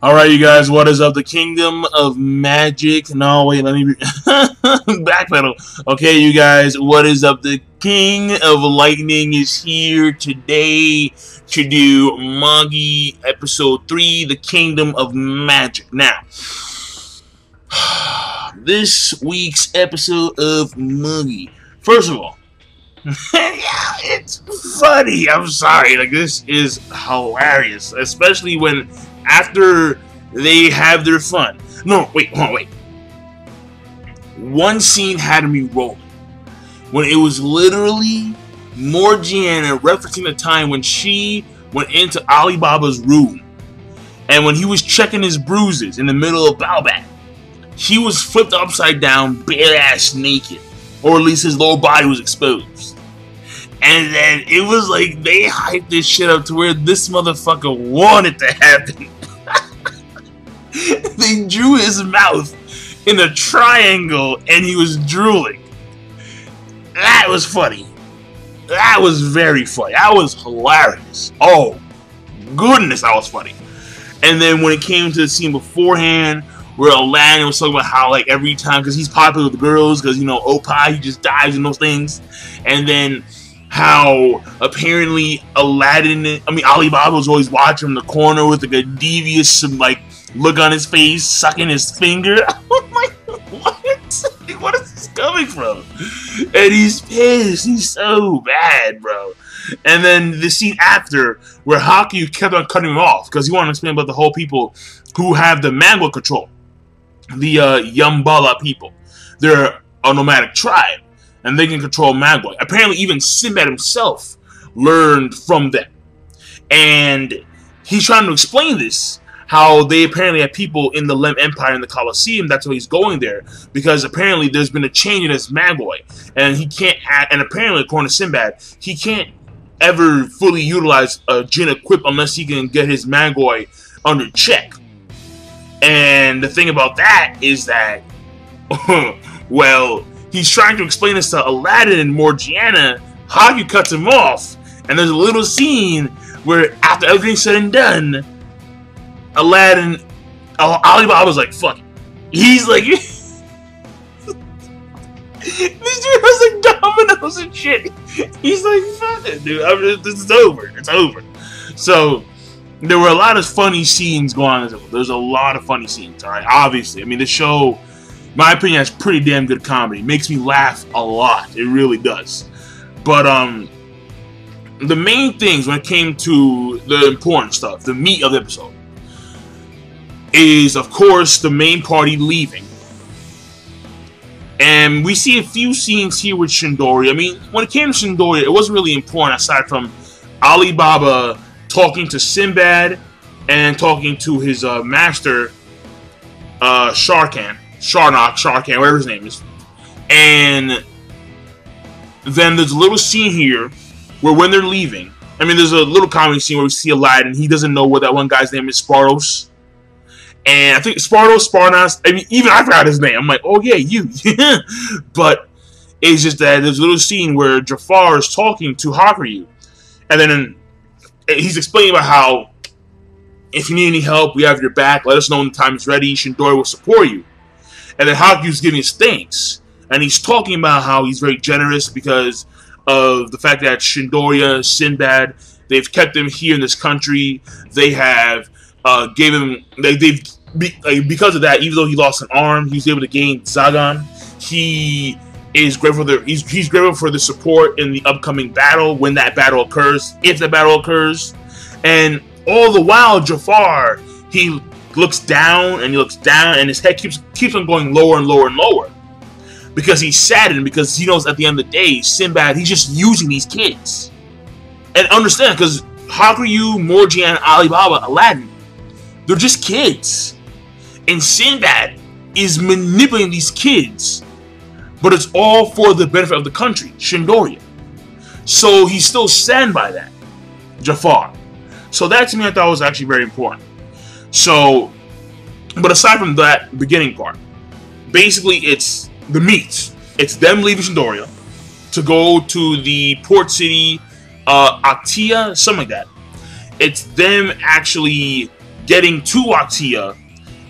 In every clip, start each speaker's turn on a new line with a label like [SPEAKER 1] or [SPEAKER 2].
[SPEAKER 1] Alright, you guys, what is up? The Kingdom of Magic. No, wait, let me backpedal. Okay, you guys, what is up? The King of Lightning is here today to do Magi Episode 3, The Kingdom of Magic. Now, this week's episode of Magi. First of all, yeah, it's funny. I'm sorry. Like, this is hilarious. Especially when after they have their fun. No, wait, hold on, wait. One scene had me rolling. When it was literally Morgiana referencing the time when she went into Alibaba's room. And when he was checking his bruises in the middle of Baobab, he was flipped upside down, bare-ass naked. Or at least his lower body was exposed. And then it was like they hyped this shit up to where this motherfucker wanted to happen. They drew his mouth in a triangle and he was drooling. That was funny. That was very funny. That was hilarious. Oh, goodness, that was funny. And then when it came to the scene beforehand, where Aladdin was talking about how, like, every time, because he's popular with the girls, because, you know, Opa, he just dives in those things. And then how apparently Alibaba was always watching from the corner with, like, a devious, like, look on his face, sucking his finger. I'm like, what? Like, what is this coming from? And he's pissed. He's so bad, bro. And then the scene after, where Hakuryuu kept on cutting him off, because he wanted to explain about the whole people who have the Mango control. The Yumbala people. They're a nomadic tribe, and they can control Magi. Apparently, even Sinbad himself learned from them. And he's trying to explain this, how they apparently have people in the Lem Empire in the Colosseum. That's why he's going there, because apparently there's been a change in his Magi, and he can't. And apparently, according to Sinbad, he can't ever fully utilize a Jinn equip unless he can get his Magi under check. And the thing about that is that, well, he's trying to explain this to Aladdin and Morgiana. Hakuryuu cuts him off, and there's a little scene where, after everything's said and done, Alibaba's like, fuck it. He's like, this dude has like dominoes and shit. He's like, fuck it, dude. This is over. It's over. So, there were a lot of funny scenes going on. There's a lot of funny scenes, alright? Obviously. I mean, the show, in my opinion, has pretty damn good comedy. It makes me laugh a lot. It really does. But, the main things when it came to the important stuff, the meat of the episode, is, of course, the main party leaving. And we see a few scenes here with Shindori. I mean, when it came to Shindori, it wasn't really important aside from Alibaba talking to Sinbad and talking to his master, Sharkan, whatever his name is. And then there's a little scene here where when they're leaving, I mean, there's a little comedy scene where we see Aladdin. He doesn't know what that one guy's name is, Spartos. And I think Sparnas, I mean, even I forgot his name. I'm like, oh yeah, you. But it's just that there's a little scene where Jafar is talking to Hakuryuu. And then he's explaining about how, if you need any help, we have your back. Let us know when the time is ready. Shindori will support you. And then Hakuryuu's giving his thanks. And he's talking about how he's very generous because of the fact that Shindori, Sinbad, they've kept him here in this country. They have gave him, because of that, even though he lost an arm, he was able to gain Zagan. He is grateful he's grateful for the support in the upcoming battle, when that battle occurs, if the battle occurs. And all the while, Jafar, he looks down and he looks down, and his head keeps on going lower and lower and lower, because he's saddened, because he knows at the end of the day, Sinbad, he's just using these kids. And understand, because Hakuryuu, Morgiana, Alibaba, Aladdin, they're just kids. And Sinbad is manipulating these kids, but it's all for the benefit of the country, Shindori. So he's still stand by that, Jafar. So that, to me, I thought was actually very important. So, but aside from that beginning part, basically it's the meat. It's them leaving Shindori to go to the port city, Actia, something like that. It's them actually getting to Watia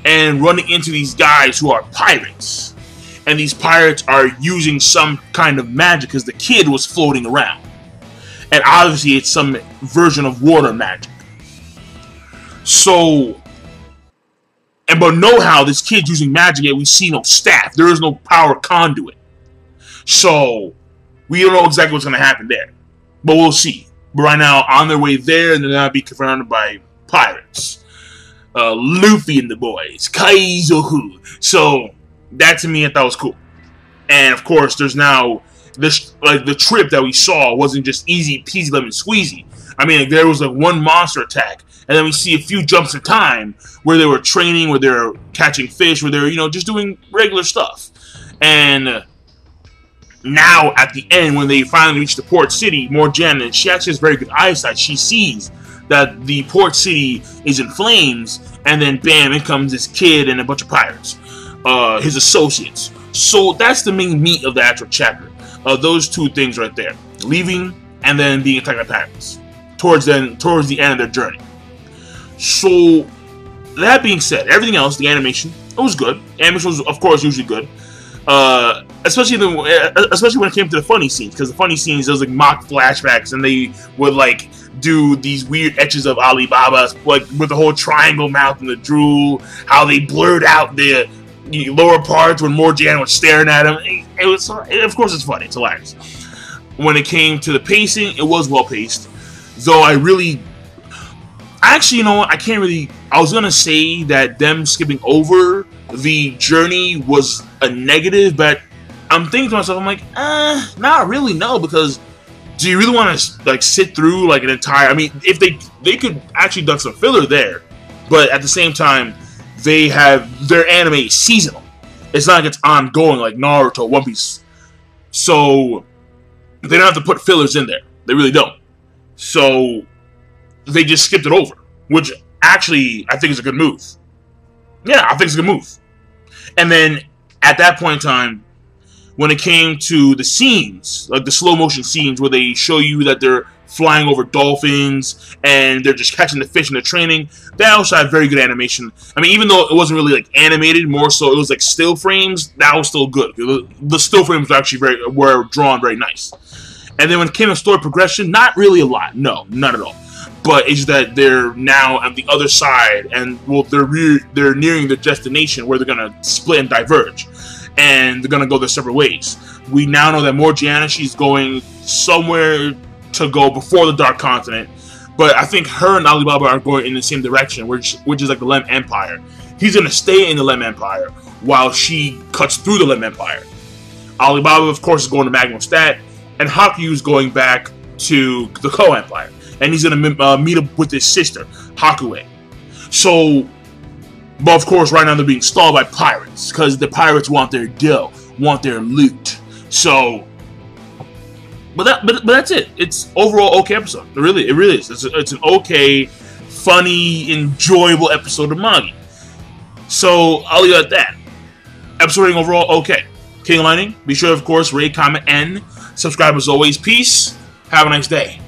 [SPEAKER 1] and running into these guys who are pirates. And these pirates are using some kind of magic because the kid was floating around. And obviously it's some version of water magic. So, but know how this kid's using magic, yet we see no staff. There is no power conduit. So, we don't know exactly what's going to happen there. But we'll see. But right now, on their way there, and they're going to be confronted by pirates. Luffy and the boys. Kaizoku. So, that to me I thought was cool. And of course, there's now this, like, the trip that we saw wasn't just easy peasy lemon squeezy. I mean, like, there was like one monster attack, and then we see a few jumps in time where they were training, where they're catching fish, where they're, you know, just doing regular stuff. And now at the end, when they finally reach the port city, Morgiana, she actually has very good eyesight. She sees that the port city is in flames, and then bam, in comes this kid and a bunch of pirates, his associates. So that's the main meat of the actual chapter. Those two things right there, leaving and then being attacked by pirates towards the end of their journey. So that being said, everything else, the animation, it was good. Animation was, of course, usually good. Especially when it came to the funny scenes, because the funny scenes, there was like mock flashbacks, and they would like do these weird etches of Alibaba, like with the whole triangle mouth and the drool, how they blurred out the lower parts when Morgiana was staring at him. It was, of course, it's funny, it's hilarious. When it came to the pacing, it was well paced, though actually, you know what, I was gonna say that them skipping over the journey was a negative, but I'm thinking to myself, I'm like, not really, no, because do you really want to like sit through like an entire, I mean, if they could actually done some filler there, but at the same time, they have their anime seasonal. It's not like it's ongoing like Naruto, One Piece. So they don't have to put fillers in there. They really don't. So they just skipped it over, which actually I think is a good move. Yeah, I think it's a good move. And then at that point in time, when it came to the scenes, like the slow motion scenes where they show you that they're flying over dolphins and they're just catching the fish in the training, that also had very good animation. I mean, even though it wasn't really like animated, more so it was like still frames, that was still good. The still frames were actually were drawn very nice. And then when it came to story progression, not really a lot. No, not at all. But it's that they're now on the other side, and well, they're nearing their destination where they're gonna split and diverge, and they're gonna go their separate ways. We now know that Morgiana, she's going somewhere to go before the Dark Continent, but I think her and Alibaba are going in the same direction, which is like the Lem Empire. He's gonna stay in the Lem Empire while she cuts through the Lem Empire. Alibaba, of course, is going to Magnum Stat, and Hakuryuu is going back to the Ko Empire. And he's going to meet up with his sister, Hakuryuu. So, but of course, right now they're being stalled by pirates, because the pirates want their dough, want their loot. So, but that's it. It's overall okay episode. It really is. It's an okay, funny, enjoyable episode of Magi. So, I'll leave it at that. Episode rating overall, okay. King Lightning, be sure, of course, rate, comment, and subscribe as always. Peace. Have a nice day.